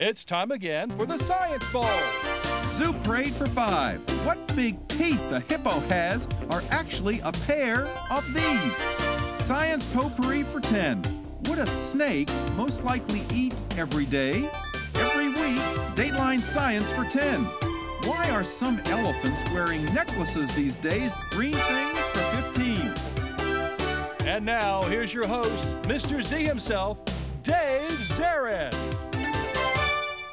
It's time again for the Science Bowl. Zoo Parade for 5. What big teeth the hippo has are actually a pair of these. Science Potpourri for 10. Would a snake most likely eat every day? Every week, Dateline Science for 10. Why are some elephants wearing necklaces these days? Green things for 15. And now, here's your host, Mr. Z himself, Dave Zarin.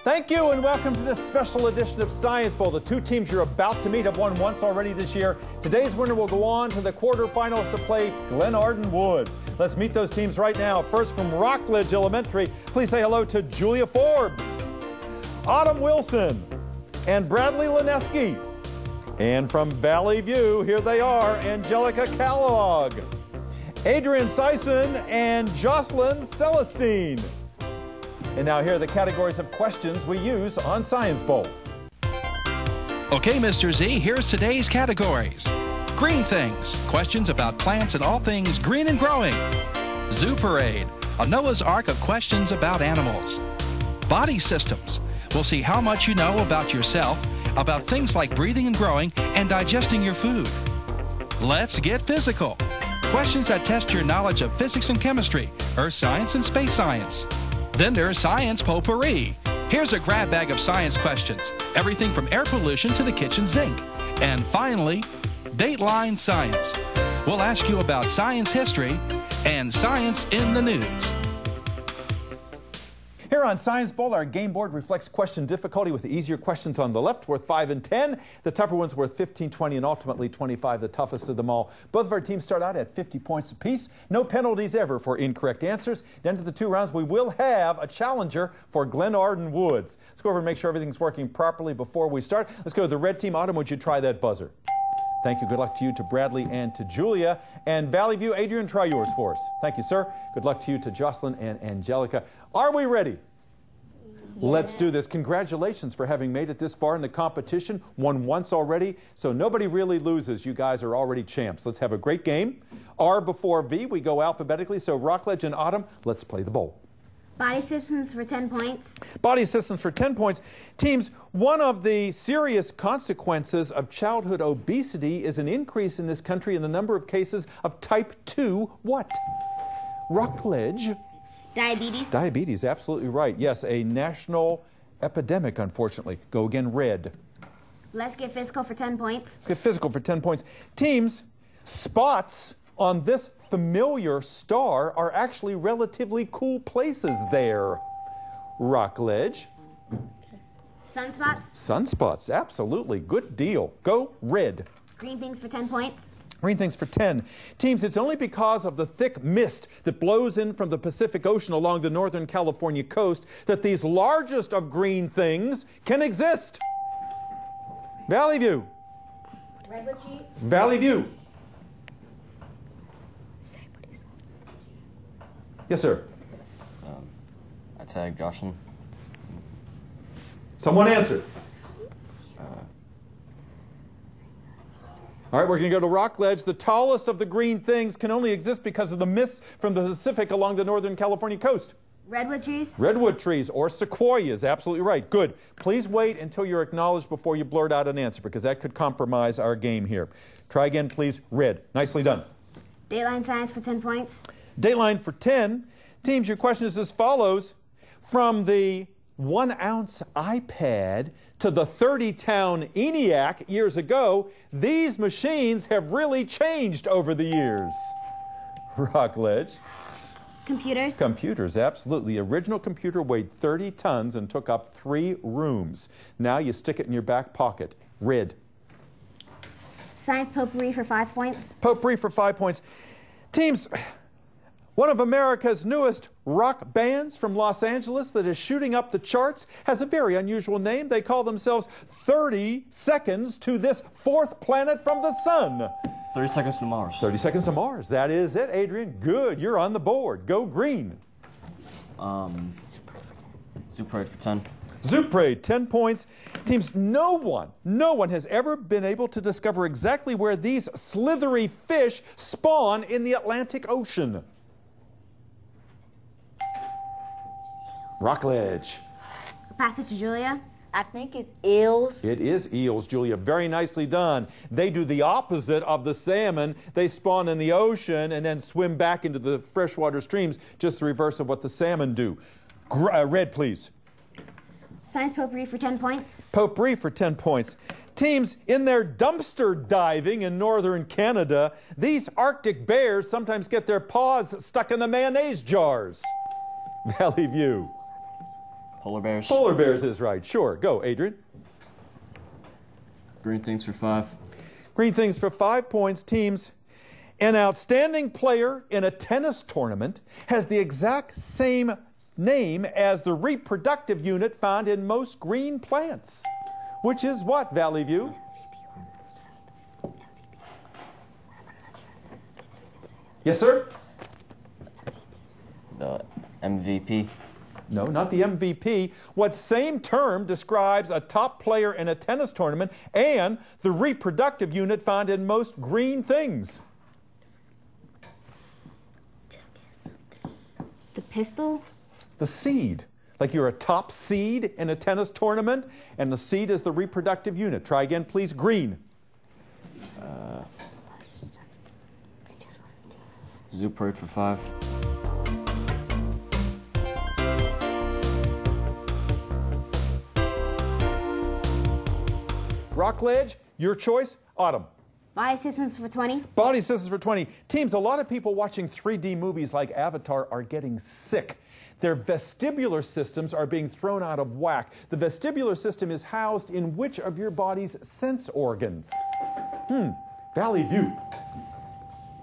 Thank you and welcome to this special edition of Science Bowl. The two teams you're about to meet have won once already this year. Today's winner will go on to the quarterfinals to play Glenarden Woods. Let's meet those teams right now. First from Rockledge Elementary, please say hello to Julia Forbes, Autumn Wilson, and Bradley Lineski. And from Valley View, here they are, Angelica Kellogg, Adrian Sison, and Jocelyn Celestine. And now here are the categories of questions we use on Science Bowl. Okay, Mr. Z, here's today's categories. Green things, questions about plants and all things green and growing. Zoo Parade, a Noah's Ark of questions about animals. Body systems, we'll see how much you know about yourself, about things like breathing and growing and digesting your food. Let's get physical. Questions that test your knowledge of physics and chemistry, earth science and space science. Then there's Science Potpourri. Here's a grab bag of science questions, everything from air pollution to the kitchen sink. And finally, Dateline Science. We'll ask you about science history and science in the news. Here on Science Bowl, our game board reflects question difficulty with the easier questions on the left worth 5 and 10, the tougher ones worth 15, 20, and ultimately 25, the toughest of them all. Both of our teams start out at 50 points apiece. No penalties ever for incorrect answers. Then to the 2 rounds, we will have a challenger for Glenarden Woods. Let's go over and make sure everything's working properly before we start. Let's go to the red team. Autumn, would you try that buzzer? Thank you. Good luck to you, to Bradley and to Julia. And Valley View, Adrian, try yours for us. Thank you, sir. Good luck to you, to Jocelyn and Angelica. Are we ready? Yeah. Let's do this. Congratulations for having made it this far in the competition. Won once already, so nobody really loses. You guys are already champs. Let's have a great game. R before V. We go alphabetically, so Rockledge and Autumn, let's play the bowl. Body systems for 10 points. Body systems for 10 points. Teams, one of the serious consequences of childhood obesity is an increase in this country in the number of cases of type 2 what? Rockledge. Diabetes. Diabetes, absolutely right. Yes, a national epidemic, unfortunately. Go again, red. Let's get physical for 10 points. Let's get physical for 10 points. Teams, spots on this familiar star are actually relatively cool places there. Rockledge. Sunspots. Sunspots, absolutely. Good deal. Go red. Green things for 10 points. Green things for 10. Teams, it's only because of the thick mist that blows in from the Pacific Ocean along the Northern California coast that these largest of green things can exist. Valley View. Redwood tree. Valley View. Yes, sir. I tag Jocelyn. Someone answered. All right, we're going to go to Rockledge. The tallest of the green things can only exist because of the mist from the Pacific along the Northern California coast. Redwood trees. Redwood trees or sequoias, absolutely right. Good. Please wait until you're acknowledged before you blurt out an answer because that could compromise our game here. Try again, please. Red. Nicely done. Dateline science for 10 points. Dateline for 10. Teams, your question is as follows. From the 1-ounce iPad to the 30-town ENIAC years ago, these machines have really changed over the years. Rockledge. Computers. Computers, absolutely. The original computer weighed 30 tons and took up 3 rooms. Now you stick it in your back pocket. Red. Science potpourri for 5 points. Potpourri for 5 points. Teams, one of America's newest rock bands from Los Angeles that is shooting up the charts has a very unusual name. They call themselves 30 Seconds to This Fourth Planet from the Sun. 30 Seconds to Mars. 30 Seconds to Mars. That is it, Adrian. Good. You're on the board. Go green. Zoo Parade for 10. Zoo Parade, 10 points. Teams, no one has ever been able to discover exactly where these slithery fish spawn in the Atlantic Ocean. Rockledge. Pass it to Julia. I think it's eels. It is eels, Julia. Very nicely done. They do the opposite of the salmon. They spawn in the ocean and then swim back into the freshwater streams, just the reverse of what the salmon do. Red, please. Science potpourri for 10 points. Potpourri for 10 points. Teams, in their dumpster diving in northern Canada, these Arctic bears sometimes get their paws stuck in the mayonnaise jars. Valley View. Polar bears. Polar bears is right. Sure. Go, Adrian. Green things for 5. Green things for 5 points. Teams, an outstanding player in a tennis tournament has the exact same name as the reproductive unit found in most green plants. Which is what, Valley View? Yes, sir? The MVP. No, not the MVP. What same term describes a top player in a tennis tournament and the reproductive unit found in most green things? The pistol. The seed. Like you're a top seed in a tennis tournament, and the seed is the reproductive unit. Try again, please. Green. Zoo parade for 5. Rockledge, your choice. Autumn. Body systems for 20. Body systems for 20. Teams, a lot of people watching 3D movies like Avatar are getting sick. Their vestibular systems are being thrown out of whack. The vestibular system is housed in which of your body's sense organs? Valley View.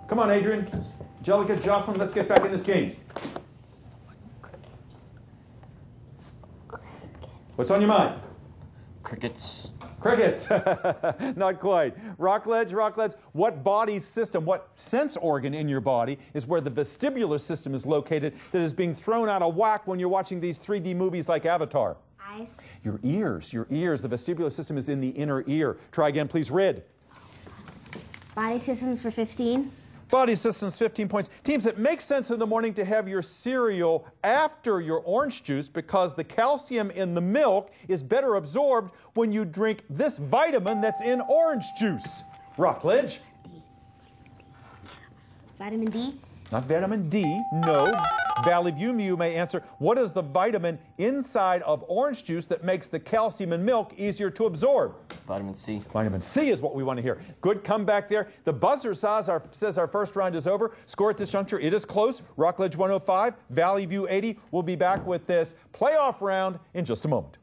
Come on, Adrian. Angelica, Jocelyn, let's get back in this game. What's on your mind? Crickets. Crickets. Not quite. Rockledge, what body system, what sense organ in your body is where the vestibular system is located that is being thrown out of whack when you're watching these 3D movies like Avatar? Eyes. Your ears. The vestibular system is in the inner ear. Try again, please. Red. Body systems for 15. Body systems, 15 points. Teams, it makes sense in the morning to have your cereal after your orange juice because the calcium in the milk is better absorbed when you drink this vitamin that's in orange juice. Rockledge. Vitamin D. Not vitamin D, no. Valley View, you may answer, what is the vitamin inside of orange juice that makes the calcium in milk easier to absorb? Vitamin C. Vitamin C is what we want to hear. Good comeback there. The buzzer says our first round is over. Score at this juncture, it is close. Rockledge 105, Valley View 80. We'll be back with this playoff round in just a moment.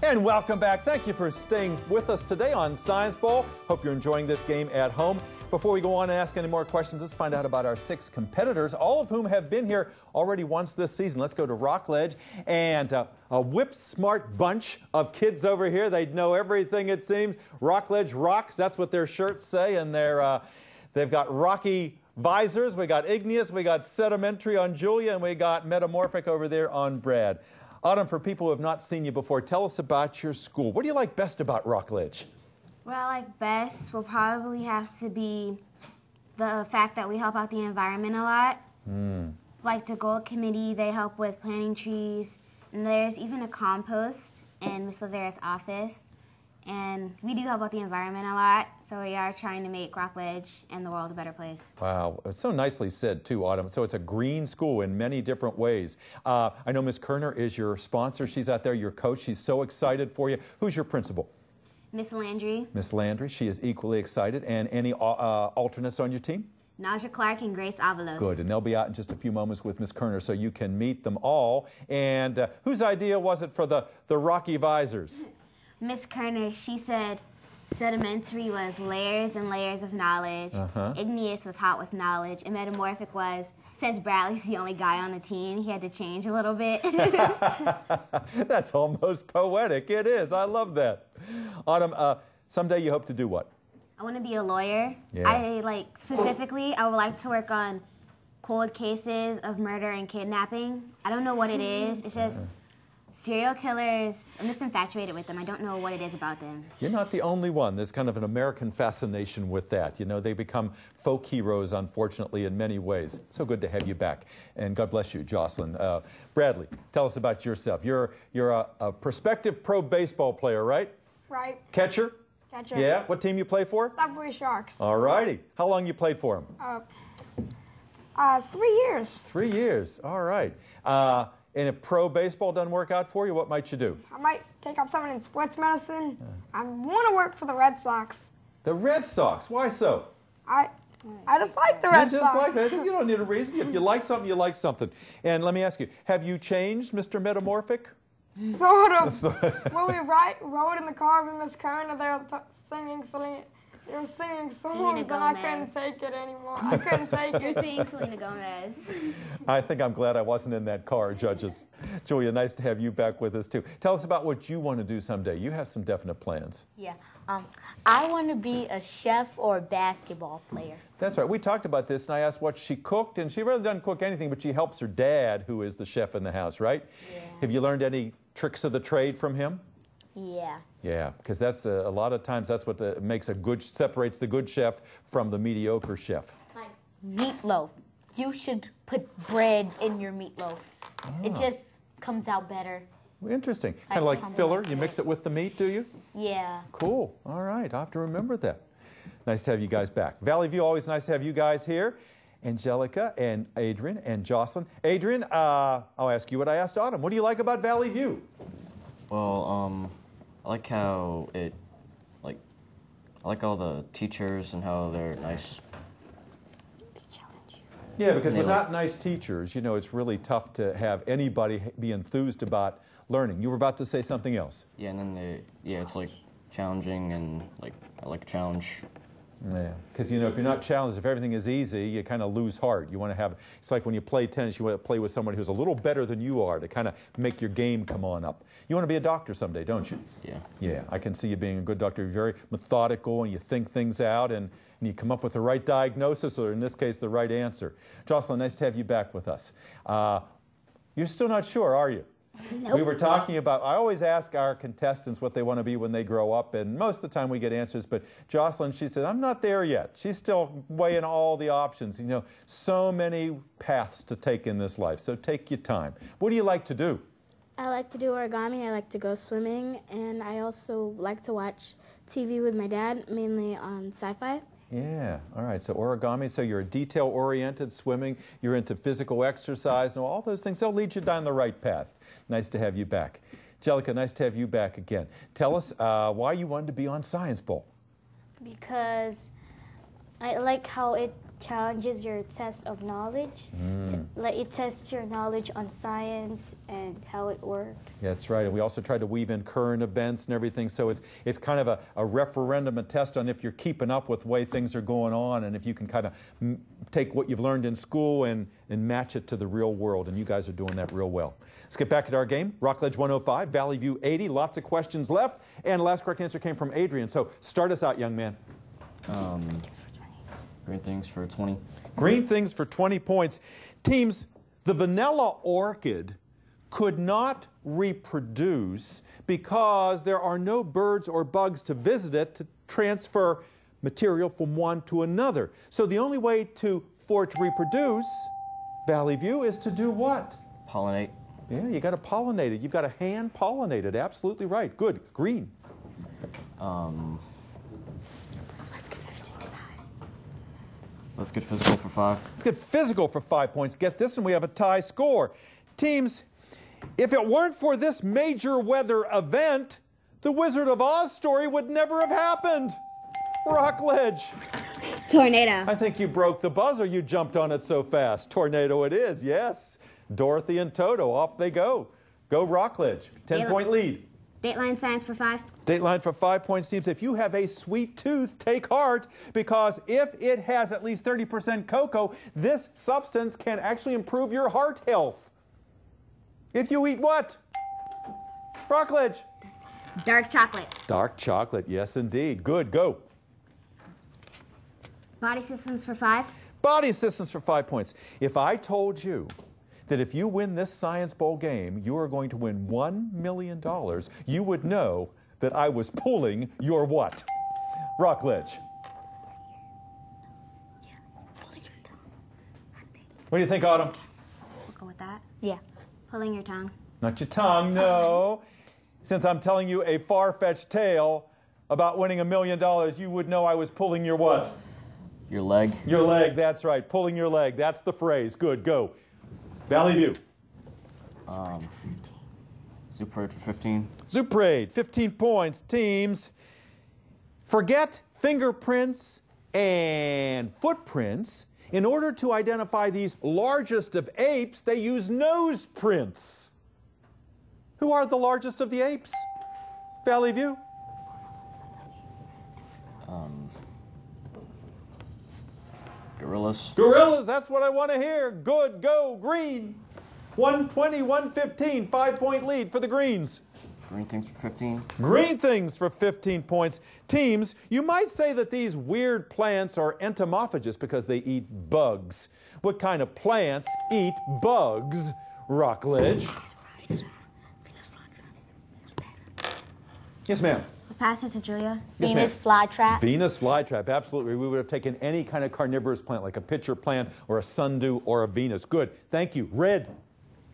And welcome back. Thank you for staying with us today on Science Bowl. Hope you're enjoying this game at home. Before we go on and ask any more questions, let's find out about our 6 competitors, all of whom have been here already once this season. Let's go to Rockledge and a whip-smart bunch of kids over here. They know everything, it seems. Rockledge rocks. That's what their shirts say, and they've got rocky visors. We got igneous. We got sedimentary on Julia, and we got metamorphic over there on Brad. Autumn, for people who have not seen you before, tell us about your school. What do you like best about Rockledge? What I like best will probably have to be the fact that we help out the environment a lot. Like the Gold Committee, they help with planting trees. And there's even a compost in Ms. Lavera's office. And we do help out the environment a lot, so we are trying to make Rockledge and the world a better place. Wow, it's so nicely said too, Autumn. So it's a green school in many different ways. I know Ms. Kerner is your sponsor. She's out there, your coach. She's so excited for you. Who's your principal? Miss Landry. Miss Landry, she is equally excited. And any alternates on your team? Naja Clark and Grace Avalos. Good, and they'll be out in just a few moments with Ms. Kerner so you can meet them all. And whose idea was it for the rocky visors? Miss Kerner, she said sedimentary was layers and layers of knowledge. Igneous was hot with knowledge. And metamorphic was, says Bradley's the only guy on the team. He had to change a little bit. That's almost poetic. It is. I love that. Autumn, someday you hope to do what? I want to be a lawyer. Yeah. Specifically, I would like to work on cold cases of murder and kidnapping. I don't know what it is. It's just Serial killers, I'm just infatuated with them. I don't know what it is about them. You're not the only one. There's kind of an American fascination with that. You know, they become folk heroes, unfortunately, in many ways. So good to have you back. And God bless you, Jocelyn. Bradley, tell us about yourself. You're a prospective pro baseball player, right? Right. Catcher? Catcher. Yeah. What team you play for? Subway Sharks. All righty. How long you played for them? 3 years. 3 years. All right. And if pro baseball doesn't work out for you, what might you do? I might take up something in sports medicine. I want to work for the Red Sox. The Red Sox. Why so? I just like the Red Sox. You just like that. You don't need a reason. If you like something, you like something. And let me ask you, have you changed, Mr. Metamorphic? Sort of. When we rode in the car with Miss Kern, and they were singing Selena. They were singing songs, and I couldn't take it anymore. I couldn't take it. You're singing Selena Gomez. I think I'm glad I wasn't in that car, judges. Julia, nice to have you back with us, too. Tell us about what you want to do someday. You have some definite plans. Yeah. I want to be a chef or a basketball player. That's right. We talked about this, and I asked what she cooked, and she really doesn't cook anything, but she helps her dad, who is the chef in the house, right? Yeah. Have you learned any tricks of the trade from him? Yeah. Yeah, because that's a lot of times that's what separates the good chef from the mediocre chef. Like meatloaf. You should put bread in your meatloaf. It just comes out better. Interesting. Kind of like filler. You mix it with the meat, do you? Yeah. Cool. All right. I'll have to remember that. Nice to have you guys back. Valley View, always nice to have you guys here. Angelica and Adrian and Jocelyn. Adrian, I'll ask you what I asked Autumn. What do you like about Valley View? Well, I like how I like all the teachers and how they're nice. Yeah, because without nice teachers, you know, it's really tough to have anybody be enthused about learning. You were about to say something else. Yeah, and then it's like challenging, and I like a challenge. Yeah, because, you know, if you're not challenged, if everything is easy, you kind of lose heart. You want to have, it's like when you play tennis, you want to play with someone who's a little better than you are to kind of make your game come on up. You want to be a doctor someday, don't you? Yeah. Yeah, I can see you being a good doctor. You're very methodical, and you think things out, and you come up with the right diagnosis, or in this case, the right answer. Jocelyn, nice to have you back with us. You're still not sure, are you? Nope. We were talking about, I always ask our contestants what they want to be when they grow up, and most of the time we get answers, but Jocelyn, she said, I'm not there yet. She's still weighing all the options. You know, so many paths to take in this life, so take your time. What do you like to do? I like to do origami, I like to go swimming, and I also like to watch TV with my dad, mainly on sci-fi. Yeah, all right, so origami, so you're detail-oriented, swimming, you're into physical exercise, and all those things, they'll lead you down the right path. Nice to have you back. Angelica, nice to have you back again. Tell us why you wanted to be on Science Bowl. Because I like how it challenges your test of knowledge. It tests your knowledge on science and how it works. That's right, and we also try to weave in current events and everything, so it's kind of a referendum, a test on if you're keeping up with the way things are going on, and if you can kind of take what you've learned in school and match it to the real world, and you guys are doing that real well. Let's get back at our game. Rockledge 105, Valley View 80, lots of questions left, and the last correct answer came from Adrian, so start us out, young man. Green things for 20. Green things for 20 points. Teams, the vanilla orchid could not reproduce because there are no birds or bugs to visit it to transfer material from one to another. So the only way for it to reproduce, Valley View, is to do what? Pollinate. Yeah, you got to pollinate it. You've got to hand pollinate it. Absolutely right. Good. Green. Let's get physical for 5. Let's get physical for 5 points. Get this, and we have a tie score. Teams, if it weren't for this major weather event, the Wizard of Oz story would never have happened. Rockledge. Tornado. I think you broke the buzzer. You jumped on it so fast. Tornado it is, yes. Dorothy and Toto, off they go. Go Rockledge. 10-point lead. Dateline Science for 5. Dateline for 5 points, teams. If you have a sweet tooth, take heart, because if it has at least 30% cocoa, this substance can actually improve your heart health. If you eat what? Rockledge. Dark chocolate. Dark chocolate, yes indeed. Good, go. Body systems for 5. Body systems for 5 points. If I told you that if you win this Science Bowl game, you are going to win $1 million, you would know that I was pulling your what? Rockledge. What do you think, Autumn? We'll go with that. Yeah. Pulling your tongue. Not your tongue, no. Since I'm telling you a far-fetched tale about winning $1 million, you would know I was pulling your what? Your leg. Your leg, that's right. Pulling your leg. That's the phrase. Good, go. Valley View. Zoo Parade for 15. Zoo Parade, 15 points. Teams, forget fingerprints and footprints. In order to identify these largest of apes, they use nose prints. Who are the largest of the apes? Valley View. Gorillas. Gorillas, that's what I want to hear. Good, go, green. 120, 115, 5-point lead for the Greens. Green things for 15. Green things for 15 points. Teams, you might say that these weird plants are entomophagous because they eat bugs. What kind of plants eat bugs? Rockledge. Yes, ma'am. We'll pass it to Julia. Yes, Venus ma'am. flytrap. Venus flytrap, absolutely. We would have taken any kind of carnivorous plant, like a pitcher plant or a sundew or a Venus. Good. Thank you. Red.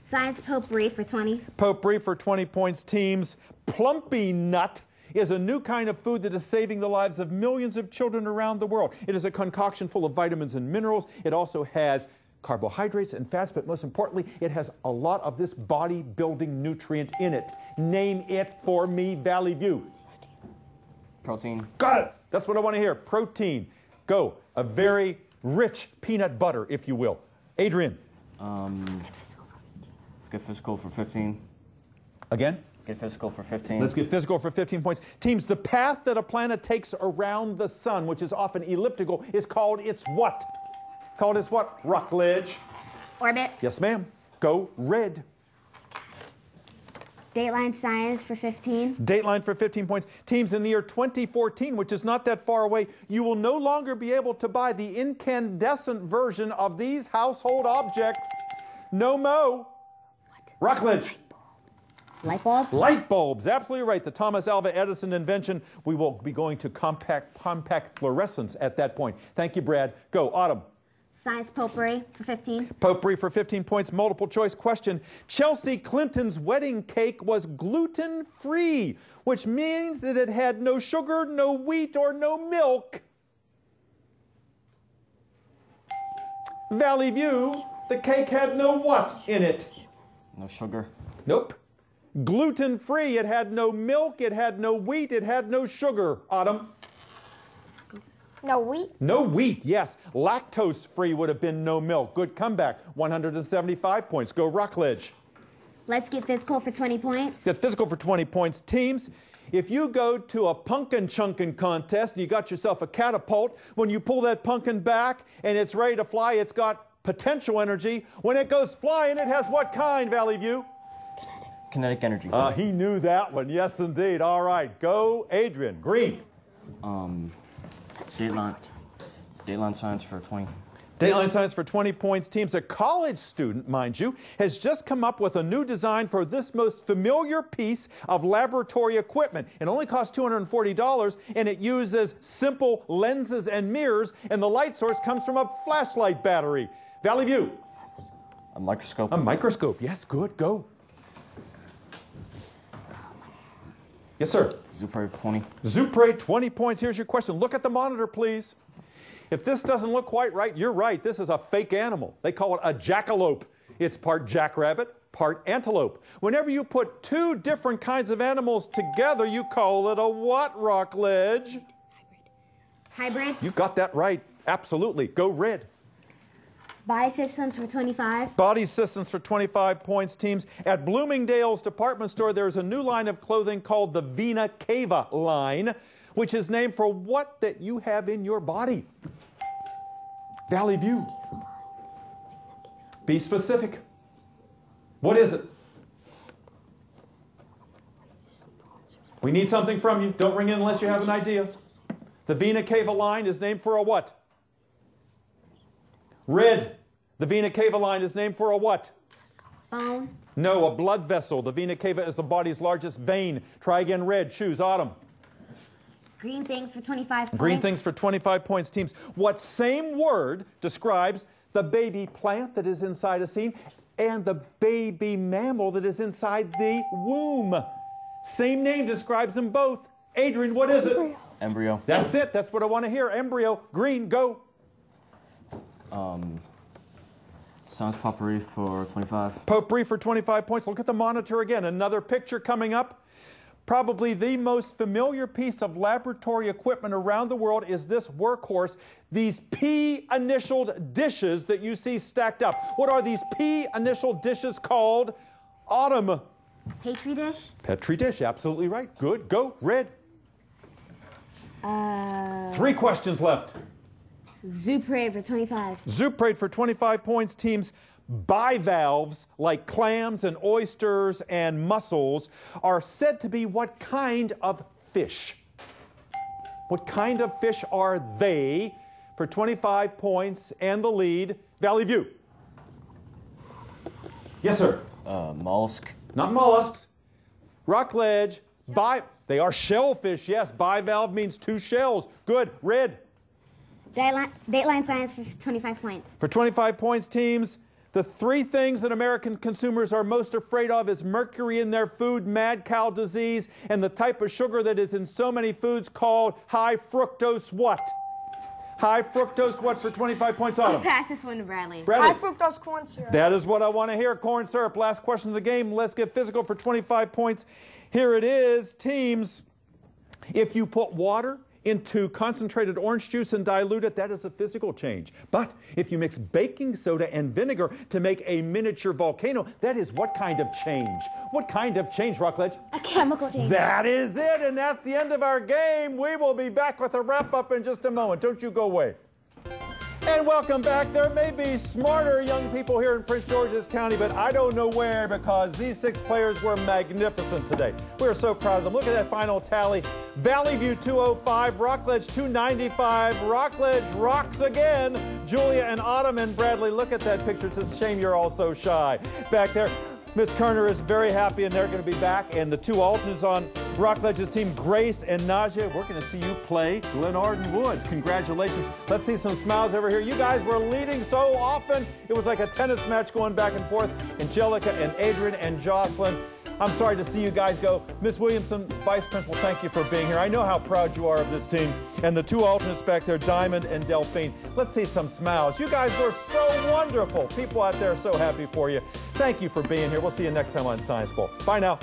Science potpourri for 20. Potpourri for 20 points. Teams, plumpy nut is a new kind of food that is saving the lives of millions of children around the world. It is a concoction full of vitamins and minerals. It also has carbohydrates and fats, but most importantly, it has a lot of this body-building nutrient in it. Name it for me, Valley View. Protein. Got it. That's what I want to hear. Protein. Go. A very rich peanut butter, if you will. Adrian. Let's get physical for 15. Again? Get physical for 15. Let's get physical for 15 points. Teams, the path that a planet takes around the sun, which is often elliptical, is called its what? Called its what? Rockledge. Orbit. Yes, ma'am. Go red. Dateline science for 15. Dateline for 15 points. Teams, in the year 2014, which is not that far away, you will no longer be able to buy the incandescent version of these household objects. No mo. Rockledge. Light bulb. Light bulbs, absolutely right. The Thomas Alva Edison invention. We will be going to compact fluorescence at that point. Thank you, Brad. Go, Autumn. Science potpourri for 15. Potpourri for 15 points. Multiple choice question. Chelsea Clinton's wedding cake was gluten-free, which means that it had no sugar, no wheat, or no milk. Valley View, the cake had no what in it? No sugar. Nope. Gluten-free, it had no milk, it had no wheat, it had no sugar. Autumn? No wheat. No wheat, yes. Lactose-free would have been no milk. Good comeback. 175 points. Go Rockledge. Let's get physical for 20 points. Let's get physical for 20 points. Teams, if you go to a pumpkin chunkin contest and you got yourself a catapult, when you pull that pumpkin back and it's ready to fly, it's got potential energy. When it goes flying, it has what kind, Valley View? Kinetic energy. He knew that one. Yes, indeed. All right. Go, Adrian. Green. Dateline science for 20. Dateline science for 20 points. Teams, a college student, mind you, has just come up with a new design for this most familiar piece of laboratory equipment. It only costs $240, and it uses simple lenses and mirrors, and the light source comes from a flashlight battery. Valley View. A microscope. A microscope. Yes, good. Go. Yes, sir. Zoo Parade for 20. Zoo Parade, 20 points. Here's your question. Look at the monitor, please. If this doesn't look quite right, you're right. This is a fake animal. They call it a jackalope. It's part jackrabbit, part antelope. Whenever you put two different kinds of animals together, you call it a what, Rockledge? Hybrid. You got that right. Absolutely. Go red. Body systems for 25. Body systems for 25 points. Teams, at Bloomingdale's department store, there's a new line of clothing called the Vena Cava line, which is named for what that you have in your body. Valley View. Be specific. What is it? We need something from you. Don't ring in unless you have an idea. The Vena Cava line is named for a what? Red. The Vena Cava line is named for a what? Bone. No, a blood vessel. The vena cava is the body's largest vein. Try again, red. Choose. Autumn. Green things for 25 points. Green things for 25 points, teams. What same word describes the baby plant that is inside a seed and the baby mammal that is inside the womb? Same name describes them both. Adrian, what is it? Embryo. That's it. That's what I want to hear. Embryo. Green, go. Science potpourri for 25. Potpourri for 25 points. Look at the monitor again. Another picture coming up. Probably the most familiar piece of laboratory equipment around the world is this workhorse, these P-initialed dishes that you see stacked up. What are these P-initialed dishes called? Autumn. Petri dish. Petri dish, absolutely right. Good. Go. Red. 3 questions left. Zoo parade for 25. Zoo parade for 25 points, teams. Bivalves, like clams and oysters and mussels, are said to be what kind of fish? What kind of fish are they? For 25 points and the lead, Valley View. Yes, sir. Mollusk. Not mollusks. Rockledge. They are shellfish, yes. Bivalve means 2 shells. Good. Red. Dateline science for 25 points. For 25 points, teams. The 3 things that American consumers are most afraid of is mercury in their food, mad cow disease, and the type of sugar that is in so many foods called high fructose what? High fructose what for 25 points, Autumn? I'll pass this one to Bradley. Bradley. High fructose corn syrup. That is what I want to hear, corn syrup. Last question of the game. Let's get physical for 25 points. Here it is, teams. If you put water into concentrated orange juice and dilute it, that is a physical change. But if you mix baking soda and vinegar to make a miniature volcano, that is what kind of change? What kind of change, Rockledge? A chemical change. That is it, and that's the end of our game. We will be back with a wrap-up in just a moment. Don't you go away. And welcome back. There may be smarter young people here in Prince George's County, but I don't know where, because these 6 players were magnificent today. We're so proud of them. Look at that final tally. Valley View 205, Rockledge 295. Rockledge rocks again. Julia and Autumn and Bradley, look at that picture. It's a shame you're all so shy. Back there, Miss Kerner is very happy, and they're going to be back. And the 2 alternates on Rockledge's team, Grace and Najee, we're going to see you play Glenarden Woods. Congratulations. Let's see some smiles over here. You guys were leading so often. It was like a tennis match going back and forth. Angelica and Adrian and Jocelyn. I'm sorry to see you guys go. Miss Williamson, Vice Principal, thank you for being here. I know how proud you are of this team. And the 2 alternates back there, Diamond and Delphine. Let's see some smiles. You guys were so wonderful. People out there are so happy for you. Thank you for being here. We'll see you next time on Science Bowl. Bye now.